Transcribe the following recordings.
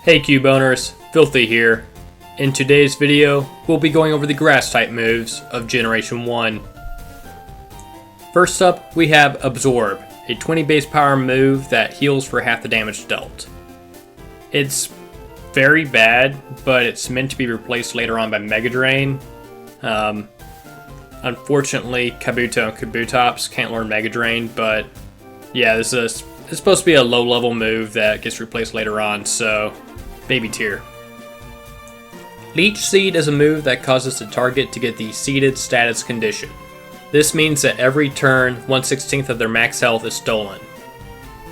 Hey Cube owners, Filthy here. In today's video, we'll be going over the grass type moves of Generation 1. First up, we have Absorb, a 20 base power move that heals for half the damage dealt. It's very bad, but it's meant to be replaced later on by Mega Drain. Unfortunately, Kabuto and Kabutops can't learn Mega Drain, but yeah, it's supposed to be a low level move that gets replaced later on, so baby tier. Leech Sneed is a move that causes the target to get the seeded status condition. This means that every turn, 1/16 of their max health is stolen.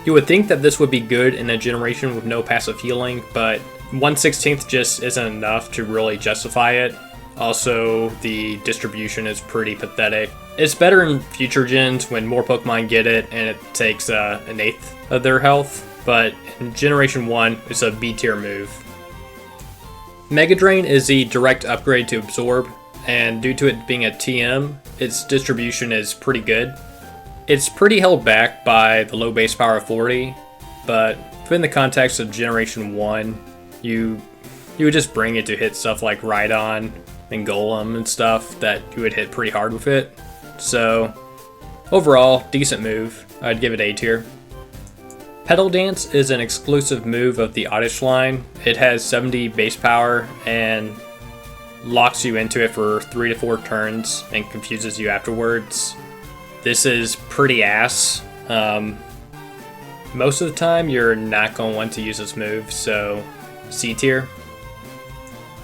You would think that this would be good in a generation with no passive healing, but 1/16 just isn't enough to really justify it. Also, the distribution is pretty pathetic. It's better in future gens when more Pokemon get it and it takes an eighth of their health, but in Generation 1, it's a B tier move. Mega Drain is the direct upgrade to Absorb, and due to it being a TM, its distribution is pretty good. It's pretty held back by the low base power of 40, but within the context of Generation 1, you would just bring it to hit stuff like Rhydon and Golem and stuff that you would hit pretty hard with it. So overall, decent move. I'd give it A tier. Petal Dance is an exclusive move of the Oddish line. It has 70 base power and locks you into it for 3 to 4 turns and confuses you afterwards. This is pretty ass. Most of the time you're not going to want to use this move, so C tier.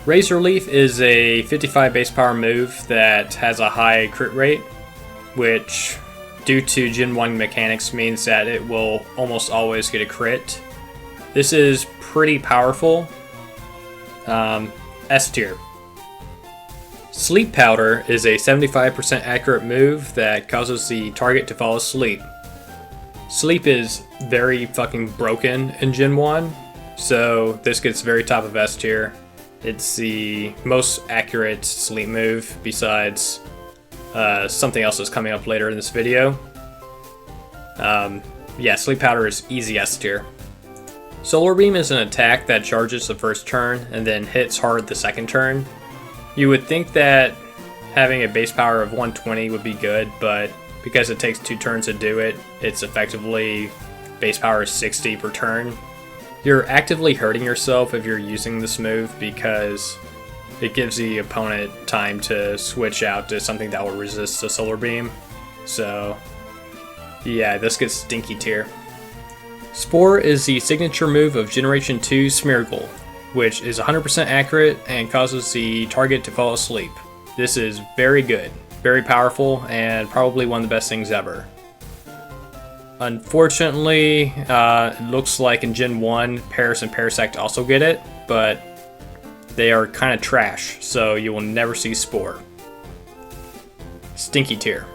Razor Leaf is a 55 base power move that has a high crit rate, which due to Gen 1 mechanics means that it will almost always get a crit. This is pretty powerful. S tier. Sleep Powder is a 75% accurate move that causes the target to fall asleep. Sleep is very fucking broken in Gen 1, so this gets very top of S tier. It's the most accurate sleep move besides something else that's coming up later in this video. Yeah, Sleep Powder is easy S tier. Solar Beam is an attack that charges the first turn and then hits hard the second turn. You would think that having a base power of 120 would be good, but because it takes 2 turns to do it, it's effectively base power 60 per turn. You're actively hurting yourself if you're using this move because it gives the opponent time to switch out to something that will resist the Solar Beam. So yeah, this gets stinky tier. Spore is the signature move of Generation 2 Smeargle, which is 100% accurate and causes the target to fall asleep. This is very good, very powerful, and probably one of the best things ever. Unfortunately, it looks like in Gen 1, Paris and Parasect also get it, but they are kind of trash, so you will never see Spore. Stinky tier.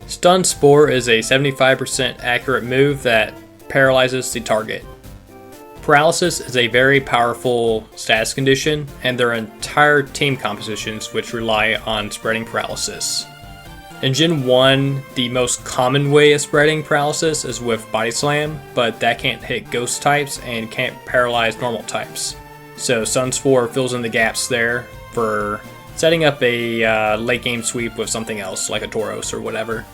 Stun Spore is a 75% accurate move that paralyzes the target. Paralysis is a very powerful status condition, and there are entire team compositions which rely on spreading paralysis. In Gen 1, the most common way of spreading paralysis is with Body Slam, but that can't hit ghost types and can't paralyze normal types. So Stun Spore fills in the gaps there for setting up a late game sweep with something else, like a Tauros or whatever.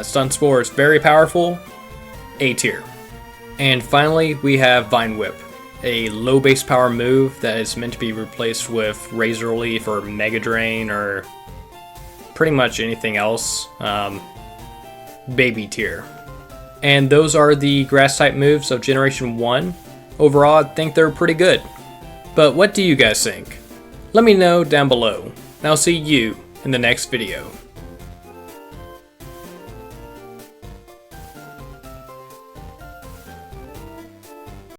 Stun Spore is very powerful, A tier. And finally, we have Vine Whip, a low base power move that is meant to be replaced with Razor Leaf or Mega Drain or pretty much anything else. Baby tier. And those are the grass type moves of Generation 1. Overall, I think they're pretty good. But what do you guys think? Let me know down below, and I'll see you in the next video.